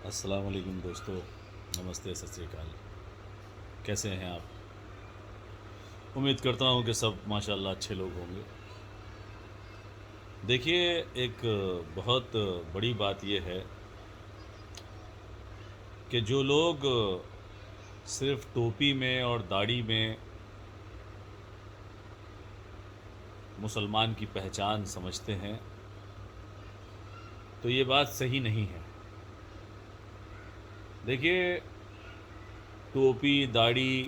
السلام علیکم دوستو، نمستے، ست سری اکال۔ کیسے ہیں آپ؟ امید کرتا ہوں کہ سب ماشاءاللہ اچھے لوگ ہوں گے۔ دیکھیے، ایک بہت بڑی بات یہ ہے کہ جو لوگ صرف ٹوپی میں اور داڑھی میں مسلمان کی پہچان سمجھتے ہیں تو یہ بات صحیح نہیں ہے۔ دیکھیے، ٹوپی، داڑھی،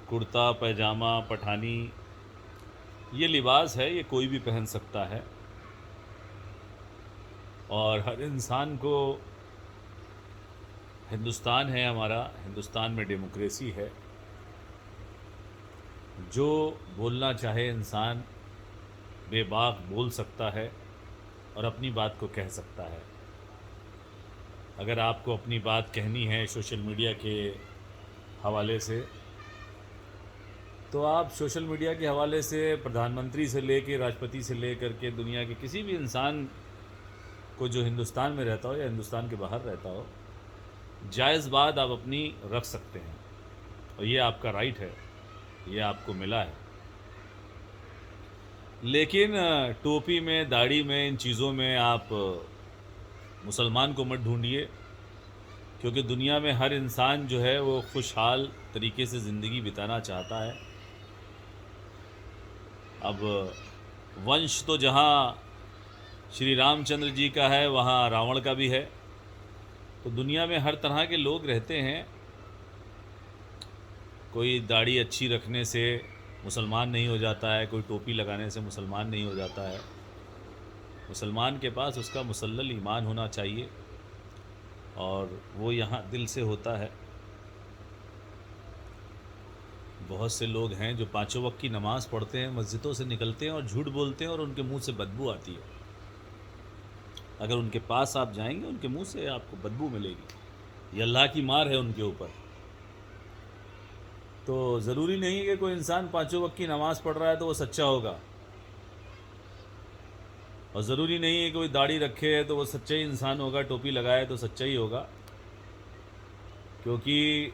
کرتا پیجامہ، پٹھانی، یہ لباس ہے، یہ کوئی بھی پہن سکتا ہے، اور ہر انسان کو، ہندوستان ہے ہمارا، ہندوستان میں ڈیموکریسی ہے، جو بولنا چاہے انسان بے باک بول سکتا ہے اور اپنی بات کو کہہ سکتا ہے۔ اگر آپ کو اپنی بات کہنی ہے سوشل میڈیا کے حوالے سے، تو آپ سوشل میڈیا کے حوالے سے پردھان منتری سے لے کے راشٹرپتی سے لے کر کے دنیا کے کسی بھی انسان کو جو ہندوستان میں رہتا ہو یا ہندوستان کے باہر رہتا ہو، جائز بات آپ اپنی رکھ سکتے ہیں، اور یہ آپ کا رائٹ ہے، یہ آپ کو ملا ہے۔ لیکن ٹوپی میں، داڑھی میں، ان چیزوں میں آپ مسلمان کو مت ڈھونڈیے، کیونکہ دنیا میں ہر انسان جو ہے وہ خوشحال طریقے سے زندگی بتانا چاہتا ہے۔ اب ونش تو جہاں شری رام چندر جی کا ہے، وہاں راون کا بھی ہے، تو دنیا میں ہر طرح کے لوگ رہتے ہیں۔ کوئی داڑھی اچھی رکھنے سے مسلمان نہیں ہو جاتا ہے، کوئی ٹوپی لگانے سے مسلمان نہیں ہو جاتا ہے۔ مسلمان کے پاس اس کا مسلل ایمان ہونا چاہیے، اور وہ یہاں دل سے ہوتا ہے۔ بہت سے لوگ ہیں جو پانچوں وقت کی نماز پڑھتے ہیں، مسجدوں سے نکلتے ہیں اور جھوٹ بولتے ہیں، اور ان کے منہ سے بدبو آتی ہے۔ اگر ان کے پاس آپ جائیں گے، ان کے منہ سے آپ کو بدبو ملے گی، یہ اللہ کی مار ہے ان کے اوپر۔ تو ضروری نہیں کہ کوئی انسان پانچوں وقت کی نماز پڑھ رہا ہے تو وہ سچا ہوگا، اور ضروری نہیں ہے کہ کوئی داڑھی رکھے ہے تو وہ سچا ہی انسان ہوگا، ٹوپی لگائے تو سچا ہی ہوگا، کیونکہ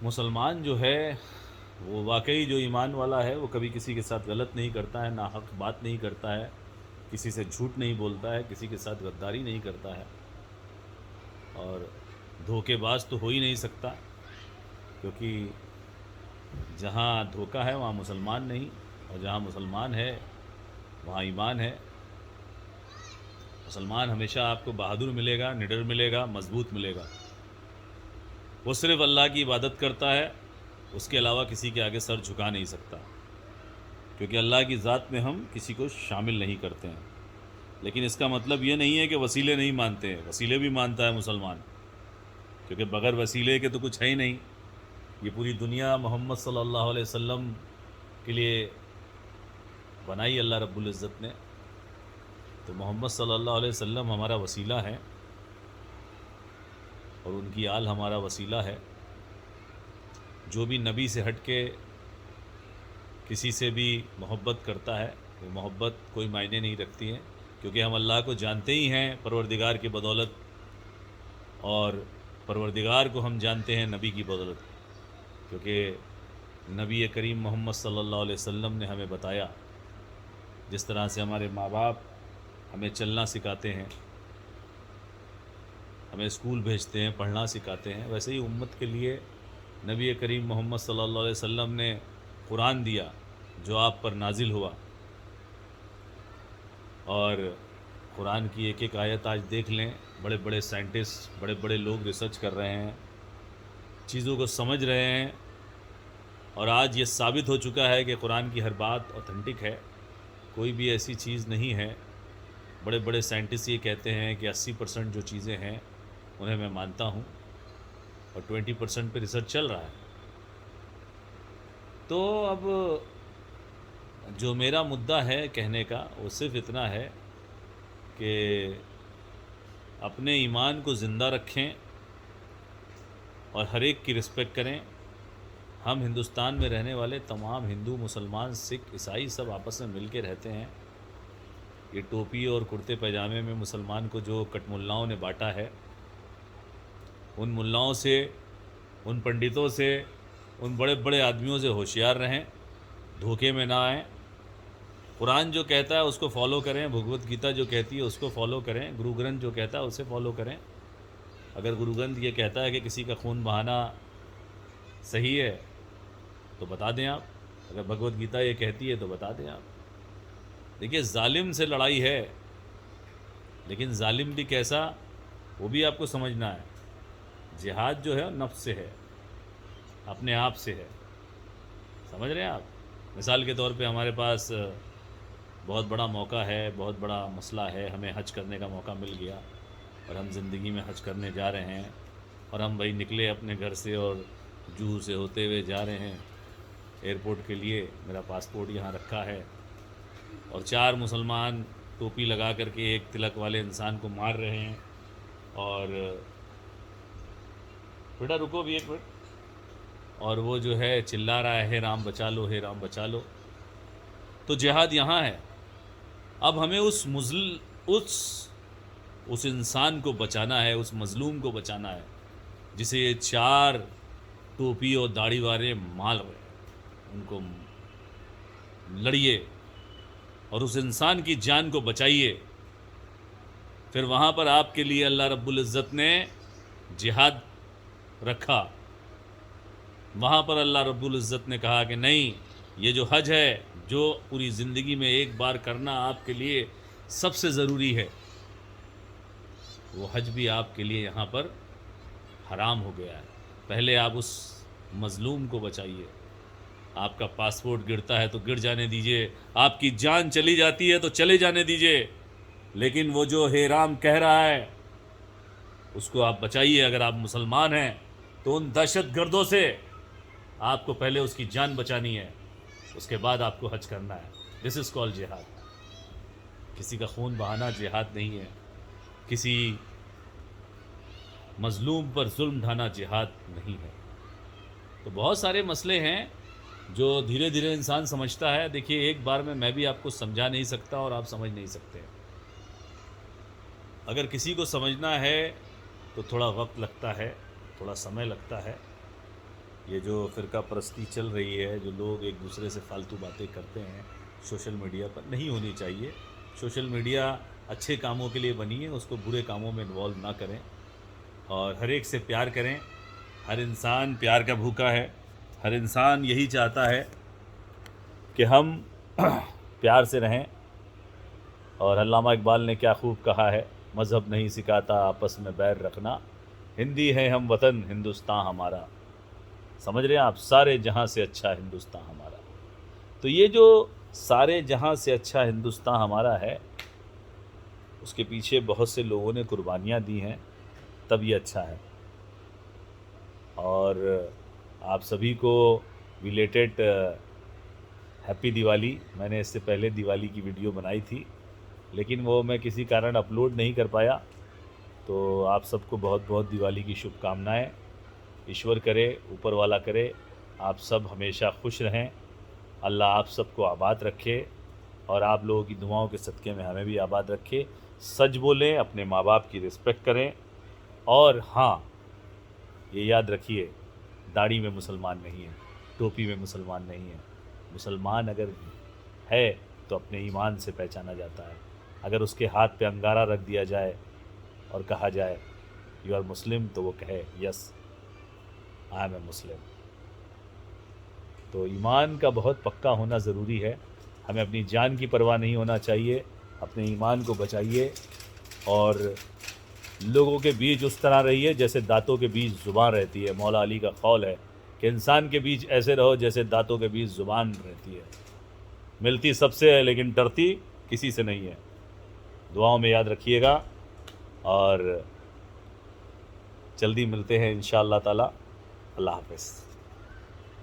مسلمان جو ہے وہ واقعی جو ایمان والا ہے، وہ کبھی کسی کے ساتھ غلط نہیں کرتا ہے، ناحق بات نہیں کرتا ہے، کسی سے جھوٹ نہیں بولتا ہے، کسی کے ساتھ غداری نہیں کرتا ہے، اور دھوکے باز تو ہو ہی نہیں سکتا، کیونکہ جہاں دھوکہ ہے وہاں مسلمان نہیں، اور جہاں مسلمان ہے وہاں ایمان ہے۔ مسلمان ہمیشہ آپ کو بہادر ملے گا، نڈر ملے گا، مضبوط ملے گا۔ وہ صرف اللہ کی عبادت کرتا ہے، اس کے علاوہ کسی کے آگے سر جھکا نہیں سکتا، کیونکہ اللہ کی ذات میں ہم کسی کو شامل نہیں کرتے ہیں۔ لیکن اس کا مطلب یہ نہیں ہے کہ وسیلے نہیں مانتے ہیں، وسیلے بھی مانتا ہے مسلمان، کیونکہ بغیر وسیلے کے تو کچھ ہے ہی نہیں۔ یہ پوری دنیا محمد صلی اللہ علیہ وسلم کے لیے بنائی اللہ رب العزت نے، تو محمد صلی اللہ علیہ وسلم ہمارا وسیلہ ہے، اور ان کی آل ہمارا وسیلہ ہے۔ جو بھی نبی سے ہٹ کے کسی سے بھی محبت کرتا ہے، وہ محبت کوئی معنی نہیں رکھتی ہے، کیونکہ ہم اللہ کو جانتے ہی ہیں پروردگار کی بدولت، اور پروردگار کو ہم جانتے ہیں نبی کی بدولت، کیونکہ نبی کریم محمد صلی اللہ علیہ وسلم نے ہمیں بتایا، جس طرح سے ہمارے ماں باپ ہمیں چلنا سکھاتے ہیں، ہمیں اسکول بھیجتے ہیں، پڑھنا سکھاتے ہیں، ویسے ہی امت کے لیے نبی کریم محمد صلی اللہ علیہ وسلم نے قرآن دیا، جو آپ پر نازل ہوا، اور قرآن کی ایک ایک آیت آج دیکھ لیں، بڑے بڑے سائنٹسٹ، بڑے بڑے لوگ ریسرچ کر رہے ہیں، چیزوں کو سمجھ رہے ہیں، اور آج یہ ثابت ہو چکا ہے کہ قرآن کی ہر بات اوتھینٹک ہے، کوئی بھی ایسی چیز نہیں ہے۔ بڑے بڑے سائنٹسٹ یہ کہتے ہیں کہ 80% جو چیزیں ہیں انہیں میں مانتا ہوں، اور 20% پہ ریسرچ چل رہا ہے۔ تو اب جو میرا مدعا ہے کہنے کا، وہ صرف اتنا ہے کہ اپنے ایمان کو زندہ رکھیں، اور ہر ایک کی رسپیکٹ کریں۔ ہم ہندوستان میں رہنے والے تمام ہندو، مسلمان، سکھ، عیسائی سب آپس میں مل کے رہتے ہیں، یہ ٹوپی اور کرتے پیجامے میں مسلمان کو جو کٹ ملاؤں نے بانٹا ہے، ان ملاؤں سے، ان پنڈتوں سے، ان بڑے بڑے آدمیوں سے ہوشیار رہیں، دھوکے میں نہ آئیں۔ قرآن جو کہتا ہے اس کو فالو کریں، بھگوت گیتا جو کہتی ہے اس کو فالو کریں، گرو گرنتھ جو کہتا ہے اسے فالو کریں۔ اگر گرو گرنتھ یہ کہتا ہے کہ کسی کا خون بہانا صحیح ہے تو بتا دیں آپ، اگر بھگوت گیتا یہ کہتی ہے تو بتا دیں آپ۔ دیکھیے ظالم سے لڑائی ہے، لیکن ظالم بھی کیسا وہ بھی آپ کو سمجھنا ہے۔ جہاد جو ہے نفس سے ہے، اپنے آپ سے ہے، سمجھ رہے ہیں آپ؟ مثال کے طور پہ ہمارے پاس بہت بڑا موقع ہے، بہت بڑا مسئلہ ہے، ہمیں حج کرنے کا موقع مل گیا اور ہم زندگی میں حج کرنے جا رہے ہیں، اور ہم بھائی نکلے اپنے گھر سے اور جوہو سے ہوتے ہوئے جا رہے ہیں ایئرپورٹ کے لیے، میرا پاسپورٹ یہاں رکھا ہے، اور 4 مسلمان ٹوپی لگا کر کے ایک تلک والے انسان کو مار رہے ہیں، اور بیٹا رکو بھی ایک منٹ، اور وہ جو ہے چلا رہا ہے رام بچا لو، ہے رام بچا لو۔ تو جہاد یہاں ہے۔ اب ہمیں اس انسان کو بچانا ہے، اس مظلوم کو بچانا ہے جسے یہ 4 ٹوپی اور داڑھی والے مار رہے ہیں، ان کو لڑیے اور اس انسان کی جان کو بچائیے۔ پھر وہاں پر آپ کے لیے اللہ رب العزت نے جہاد رکھا، وہاں پر اللہ رب العزت نے کہا کہ نہیں، یہ جو حج ہے جو پوری زندگی میں ایک بار کرنا آپ کے لیے سب سے ضروری ہے، وہ حج بھی آپ کے لیے یہاں پر حرام ہو گیا ہے۔ پہلے آپ اس مظلوم کو بچائیے۔ آپ کا پاسپورٹ گرتا ہے تو گر جانے دیجئے، آپ کی جان چلی جاتی ہے تو چلے جانے دیجئے، لیکن وہ جو ہے رام کہہ رہا ہے اس کو آپ بچائیے۔ اگر آپ مسلمان ہیں تو ان دہشت گردوں سے آپ کو پہلے اس کی جان بچانی ہے، اس کے بعد آپ کو حج کرنا ہے۔ دس از کال جہاد۔ کسی کا خون بہانا جہاد نہیں ہے، کسی مظلوم پر ظلم ڈھانا جہاد نہیں ہے۔ تو بہت سارے مسئلے ہیں جو دھیرے دھیرے انسان سمجھتا ہے۔ دیکھیے ایک بار میں بھی آپ کو سمجھا نہیں سکتا اور آپ سمجھ نہیں سکتے۔ اگر کسی کو سمجھنا ہے تو تھوڑا وقت لگتا ہے، تھوڑا سمے لگتا ہے۔ یہ جو فرقہ پرستی چل رہی ہے، جو لوگ ایک دوسرے سے فالتو باتیں کرتے ہیں سوشل میڈیا پر، نہیں ہونی چاہیے۔ سوشل میڈیا اچھے کاموں کے لیے بنی ہے، اس کو برے کاموں میں انوالو نہ کریں، اور ہر ایک سے پیار کریں۔ ہر انسان پیار کا بھوکا ہے، ہر انسان یہی چاہتا ہے کہ ہم پیار سے رہیں۔ اور علامہ اقبال نے کیا خوب کہا ہے، مذہب نہیں سکھاتا آپس میں بیر رکھنا، ہندی ہے ہم وطن ہندوستان ہمارا۔ سمجھ رہے ہیں آپ؟ سارے جہاں سے اچھا ہندوستان ہمارا۔ تو یہ جو سارے جہاں سے اچھا ہندوستان ہمارا ہے، اس کے پیچھے بہت سے لوگوں نے قربانیاں دی ہیں، تب یہ اچھا ہے۔ اور آپ سبھی کو ریلیٹڈ ہیپی دیوالی۔ میں نے اس سے پہلے دیوالی کی ویڈیو بنائی تھی، لیکن وہ میں کسی کارن اپلوڈ نہیں کر پایا۔ تو آپ سب کو بہت بہت دیوالی کی شبھ کامنائیں۔ ایشور کرے، اوپر والا کرے، آپ سب ہمیشہ خوش رہیں، اللہ آپ سب کو آباد رکھے، اور آپ لوگوں کی دعاؤں کے صدقے میں ہمیں بھی آباد رکھے۔ سچ بولیں، اپنے ماں باپ کی رسپیکٹ کریں، اور ہاں یہ یاد رکھیے، داڑھی میں مسلمان نہیں ہے، ٹوپی میں مسلمان نہیں ہے۔ مسلمان اگر ہے تو اپنے ایمان سے پہچانا جاتا ہے۔ اگر اس کے ہاتھ پہ انگارہ رکھ دیا جائے اور کہا جائے یو آر مسلم، تو وہ کہے یس آئی ایم اے مسلم۔ تو ایمان کا بہت پکا ہونا ضروری ہے۔ ہمیں اپنی جان کی پرواہ نہیں ہونا چاہیے، اپنے ایمان کو بچائیے، اور لوگوں کے بیچ اس طرح رہیے جیسے دانتوں کے بیچ زبان رہتی ہے۔ مولا علی کا قول ہے کہ انسان کے بیچ ایسے رہو جیسے دانتوں کے بیچ زبان رہتی ہے، ملتی سب سے ہے لیکن ڈرتی کسی سے نہیں ہے۔ دعاؤں میں یاد رکھیے گا، اور جلدی ملتے ہیں انشاءاللہ تعالی۔ اللہ حافظ۔